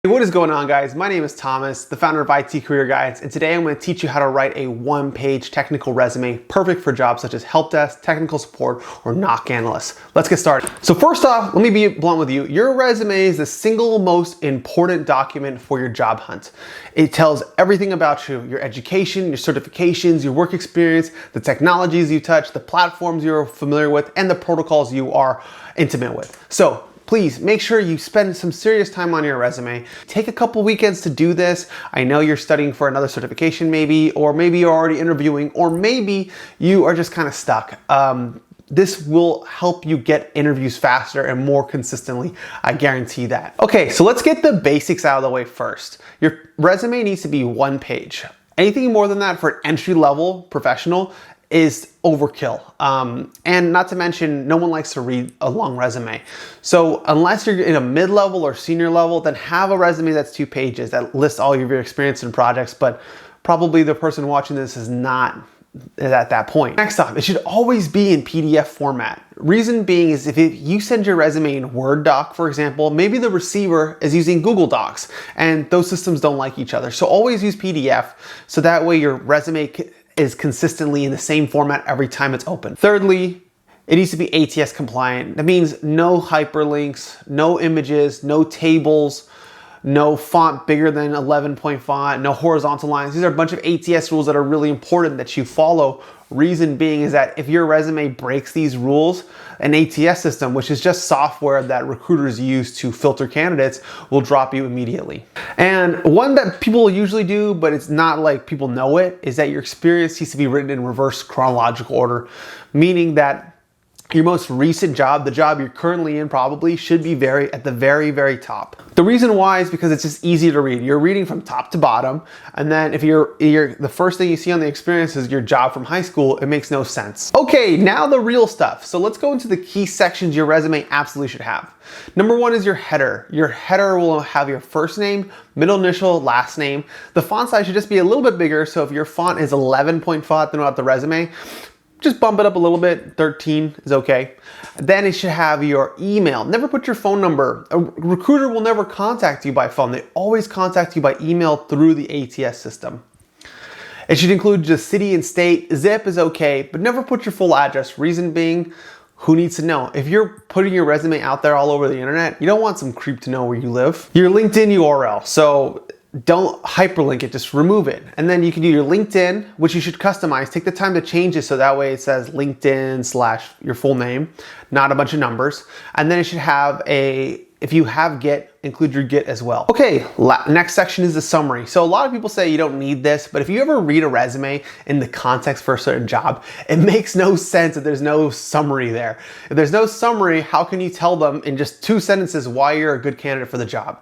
Hey, what is going on, guys? My name is Thomas, the founder of IT Career Guides, and today I'm going to teach you how to write a one-page technical resume perfect for jobs such as help desk, technical support, or NOC analyst. Let's get started. So first off, let me be blunt with you. Your resume is the single most important document for your job hunt. It tells everything about you, your education, your certifications, your work experience, the technologies you touch, the platforms you're familiar with, and the protocols you are intimate with. So please make sure you spend some serious time on your resume. Take a couple weekends to do this. I know you're studying for another certification maybe, or maybe you're already interviewing, or maybe you are just kind of stuck. This will help you get interviews faster and more consistently. I guarantee that. Okay, so let's get the basics out of the way first. Your resume needs to be one page. Anything more than that for an entry-level professional is overkill. And not to mention, no one likes to read a long resume. So unless you're in a mid-level or senior level, then have a resume that's 2 pages that lists all of your experience and projects, but probably the person watching this is not at that point. Next up, it should always be in PDF format. Reason being is if you send your resume in Word doc, for example, maybe the receiver is using Google Docs and those systems don't like each other. So always use PDF so that way your resume is consistently in the same format every time it's open. Thirdly, it needs to be ATS compliant. That means no hyperlinks, no images, no tables, no font bigger than 11 point font, no horizontal lines. These are a bunch of ATS rules that are really important that you follow. Reason being is that if your resume breaks these rules, an ATS system, which is just software that recruiters use to filter candidates, will drop you immediately. And one that people usually do, but it's not like people know it, is that your experience needs to be written in reverse chronological order, meaning that your most recent job, the job you're currently in probably, should be at the very top. The reason why is because it's just easy to read. You're reading from top to bottom, and then if you're the first thing you see on the experience is your job from high school, it makes no sense. Okay, now the real stuff. So let's go into the key sections your resume absolutely should have. Number 1 is your header. Your header will have your first name, middle initial, last name. The font size should just be a little bit bigger, so if your font is 11 point font throughout the resume, just bump it up a little bit, 13 is okay. Then it should have your email. Never put your phone number. A recruiter will never contact you by phone. They always contact you by email through the ATS system. It should include just city and state. Zip is okay, but never put your full address. Reason being, who needs to know? If you're putting your resume out there all over the internet, you don't want some creep to know where you live. Your LinkedIn URL. So don't hyperlink it, just remove it. And then you can do your LinkedIn, which you should customize. Take the time to change it so that way it says LinkedIn / your full name, not a bunch of numbers. And then it should have if you have Git, include your Git as well. Okay, next section is the summary. So a lot of people say you don't need this, but if you ever read a resume in the context for a certain job, it makes no sense if there's no summary there. If there's no summary, how can you tell them in just 2 sentences why you're a good candidate for the job?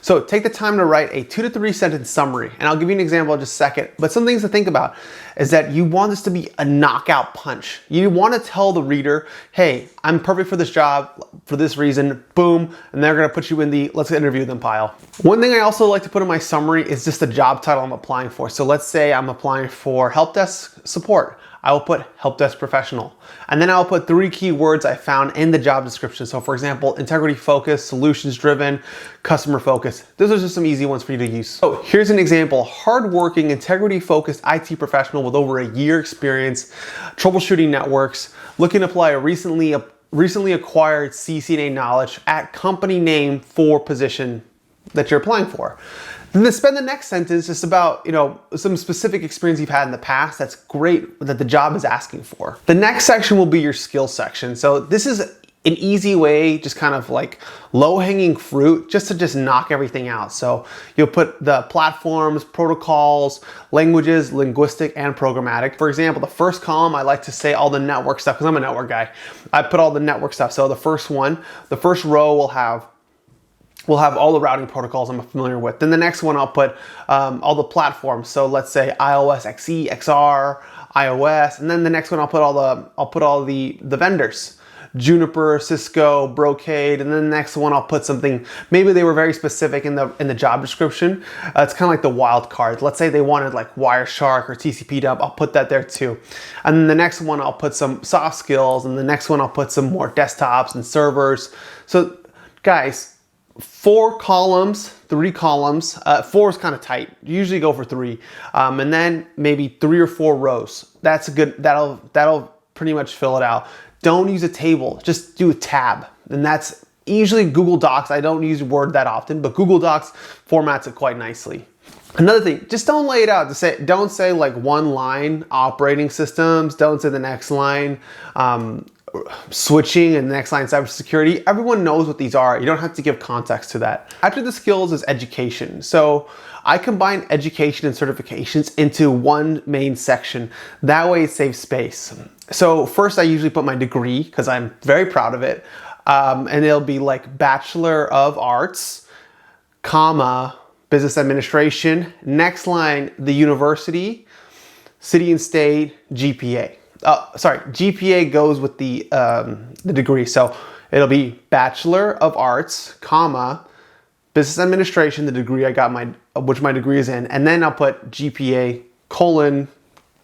So take the time to write a 2 to 3 sentence summary, and I'll give you an example in just a second. But some things to think about is that you want this to be a knockout punch. You want to tell the reader, hey, I'm perfect for this job for this reason, boom, and they're going to put you in the let's interview them pile. One thing I also like to put in my summary is just the job title I'm applying for. So let's say I'm applying for help desk support. I will put help desk professional. And then I'll put 3 keywords I found in the job description. So for example, integrity focused, solutions driven, customer focused. Those are just some easy ones for you to use. So here's an example: hardworking, integrity focused IT professional with over a year experience, troubleshooting networks, looking to apply a recently acquired CCNA knowledge at company name for position that you're applying for. Then spend the next sentence just about, some specific experience you've had in the past that's great that the job is asking for. The next section will be your skills section. So this is an easy way, just kind of like low-hanging fruit, just to knock everything out. So you'll put the platforms, protocols, languages, linguistic and programmatic. For example, the first column, I like to say all the network stuff because I'm a network guy. I put all the network stuff. So the first row will have all the routing protocols I'm familiar with. Then the next one I'll put all the platforms. So let's say iOS, XE, XR, iOS, and then the next one I'll put all the vendors. Juniper, Cisco, Brocade, and then the next one I'll put something, maybe they were very specific in the job description. It's kind of like the wild card. Let's say they wanted like Wireshark or TCP dump, I'll put that there too. And then the next one I'll put some soft skills, and the next one I'll put some more desktops and servers. So guys, 4 columns, 3 columns. 4 is kind of tight. Usually go for 3, and then maybe 3 or 4 rows. That's a good. That'll pretty much fill it out. Don't use a table. Just do a tab, and that's usually Google Docs. I don't use Word that often, but Google Docs formats it quite nicely. Another thing, just don't lay it out. Don't say like one line operating systems. Don't say the next line switching and the next line cybersecurity. Everyone knows what these are. You don't have to give context to that. After the skills is education. So I combine education and certifications into one main section. That way it saves space. So first I usually put my degree because I'm very proud of it. And it'll be like Bachelor of Arts, comma, Business Administration. Next line, the university, city and state, GPA. GPA goes with the degree. So it'll be Bachelor of Arts, comma, Business Administration, the degree I got which my degree is in, and then I'll put GPA colon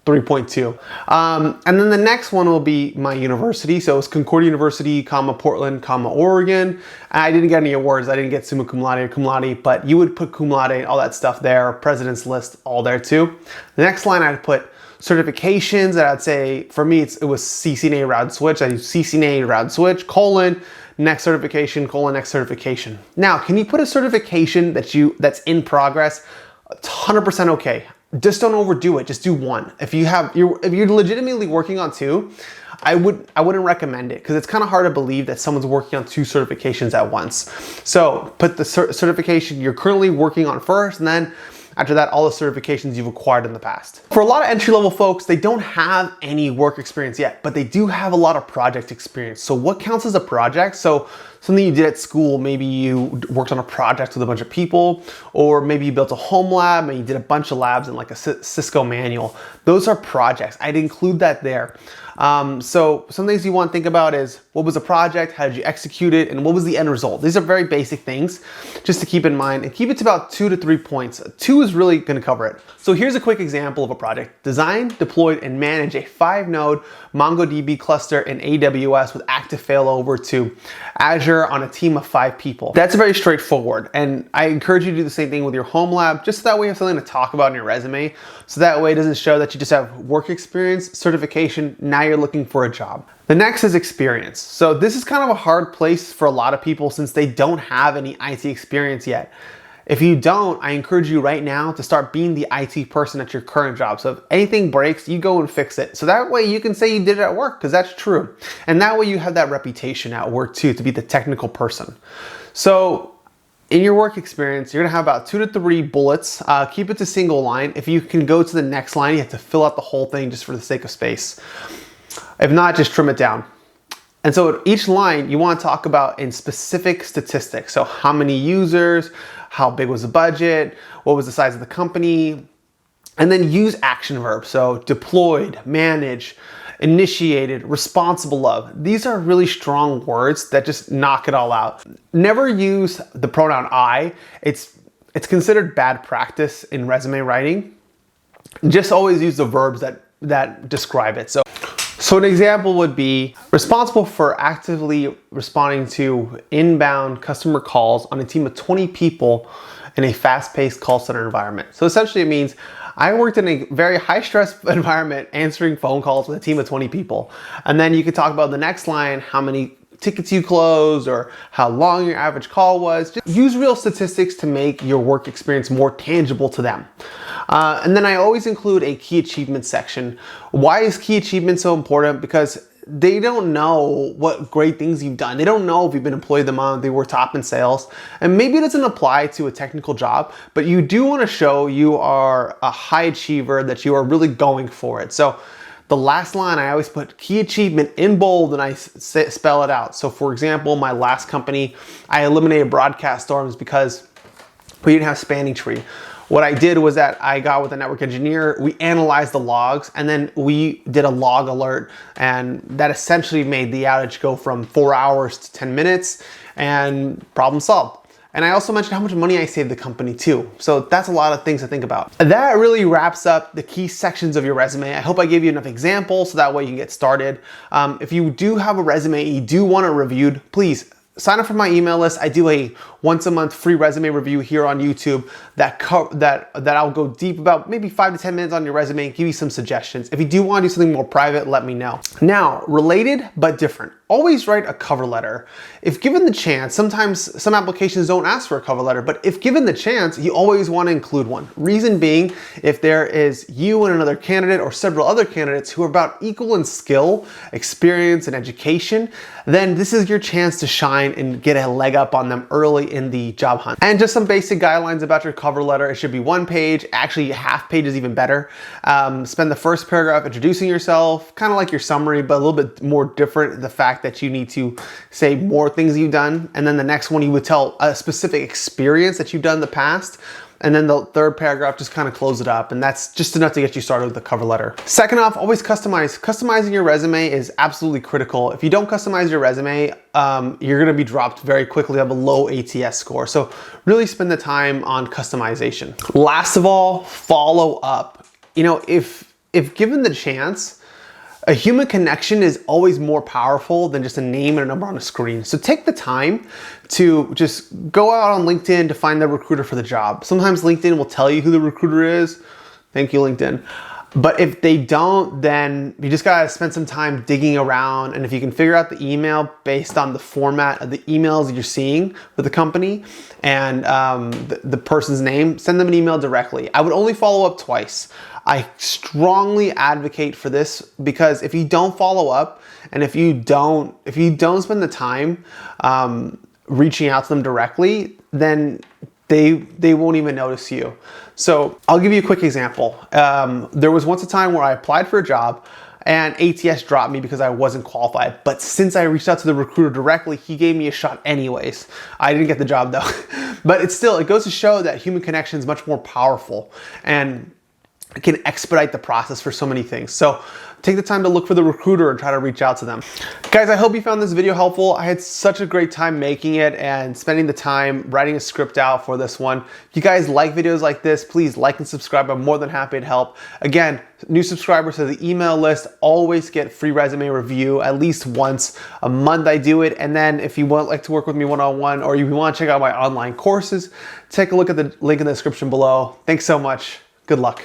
3.2. And then the next one will be my university. So it's Concordia University, comma, Portland, comma, Oregon. I didn't get any awards. I didn't get summa cum laude or cum laude, but you would put cum laude, all that stuff there, President's List, all there too. The next line I'd put certifications that I'd say, for me, it was CCNA route switch. I use CCNA route switch, colon, next certification, colon, next certification. Now, can you put a certification that's in progress? It's 100% okay. Just don't overdo it. Just do one. If you're legitimately working on 2, I wouldn't recommend it because it's kind of hard to believe that someone's working on 2 certifications at once. So put the certification you're currently working on first, and then after that, all the certifications you've acquired in the past. For a lot of entry-level folks, they don't have any work experience yet, but they do have a lot of project experience. So what counts as a project? So something you did at school, maybe you worked on a project with a bunch of people, or maybe you built a home lab and you did a bunch of labs in like a Cisco manual. Those are projects. I'd include that there. So some things you want to think about is what was the project, how did you execute it, and what was the end result? These are very basic things just to keep in mind, and keep it to about 2 to 3 points. 2 is really going to cover it. So here's a quick example of a project. Design, deployed, and manage a 5-node MongoDB cluster in AWS with active failover to Azure on a team of 5 people. That's very straightforward, and I encourage you to do the same thing with your home lab, just so that way you have something to talk about in your resume, so that way it doesn't show that you just have work experience, certification, now you're looking for a job. The next is experience. So this is kind of a hard place for a lot of people since they don't have any IT experience yet. If you don't, I encourage you right now to start being the IT person at your current job. So if anything breaks, you go and fix it. So that way you can say you did it at work, because that's true. And that way you have that reputation at work too, to be the technical person. So in your work experience, you're gonna have about 2 to 3 bullets. Keep it to single line. If you can go to the next line, you have to fill out the whole thing just for the sake of space. If not, just trim it down. And so each line you want to talk about in specific statistics. So how many users, how big was the budget, what was the size of the company, and then use action verbs. So deployed, manage, initiated, responsible of. These are really strong words that just knock it all out. Never use the pronoun I. It's considered bad practice in resume writing. Just always use the verbs that describe it. So an example would be responsible for actively responding to inbound customer calls on a team of 20 people in a fast-paced call center environment. So essentially it means I worked in a very high-stress environment answering phone calls with a team of 20 people. And then you could talk about the next line, how many tickets you closed or how long your average call was. Just use real statistics to make your work experience more tangible to them. And then I always include a key achievement section. Why is key achievement so important? Because they don't know what great things you've done. They don't know if you've been employed the month, they were top in sales. And maybe it doesn't apply to a technical job, but you do want to show you are a high achiever, that you are really going for it. So the last line, I always put key achievement in bold and I spell it out. So for example, my last company, I eliminated broadcast storms because we didn't have spanning tree. What I did was that I got with a network engineer, we analyzed the logs, and then we did a log alert, and that essentially made the outage go from 4 hours to 10 minutes, and problem solved. And I also mentioned how much money I saved the company too. So that's a lot of things to think about. That really wraps up the key sections of your resume. I hope I gave you enough examples so that way you can get started. If you do have a resume you do want it reviewed, please sign up for my email list. I do a once a month free resume review here on YouTube that I'll go deep about maybe 5 to 10 minutes on your resume and give you some suggestions. If you do want to do something more private, let me know. Now, related but different. Always write a cover letter. If given the chance, sometimes some applications don't ask for a cover letter, but if given the chance, you always want to include one. Reason being, if there is you and another candidate or several other candidates who are about equal in skill, experience, and education, then this is your chance to shine and get a leg up on them early in the job hunt. And just some basic guidelines about your cover letter. It should be 1 page. Actually, half page is even better. Spend the first paragraph introducing yourself, kind of like your summary, but a little bit more different. The fact that you need to say more things you've done. And then the next one, you would tell a specific experience that you've done in the past. And then the third paragraph, just kind of close it up. And that's just enough to get you started with the cover letter. Second off, always customize. Customizing your resume is absolutely critical. If you don't customize your resume, you're gonna be dropped very quickly, have a low ATS score. So really spend the time on customization. Last of all, follow up. You know, if given the chance, a human connection is always more powerful than just a name and a number on a screen. So take the time to just go out on LinkedIn to find the recruiter for the job. Sometimes LinkedIn will tell you who the recruiter is. Thank you, LinkedIn. But if they don't, then you just gotta spend some time digging around. And if you can figure out the email based on the format of the emails you're seeing with the company and the person's name, send them an email directly. I would only follow up twice. I strongly advocate for this because if you don't follow up and if you don't spend the time reaching out to them directly, then they won't even notice you. So I'll give you a quick example. There was once a time where I applied for a job and ATS dropped me because I wasn't qualified. But since I reached out to the recruiter directly, he gave me a shot anyways. I didn't get the job though. But it goes to show that human connection is much more powerful and it can expedite the process for so many things. So take the time to look for the recruiter and try to reach out to them. Guys, I hope you found this video helpful. I had such a great time making it and spending the time writing a script out for this one. If you guys like videos like this, please like and subscribe. I'm more than happy to help. Again, new subscribers to the email list always get free resume review at least once a month. I do it. And then if you want like to work with me one-on-one or you want to check out my online courses, take a look at the link in the description below. Thanks so much. Good luck.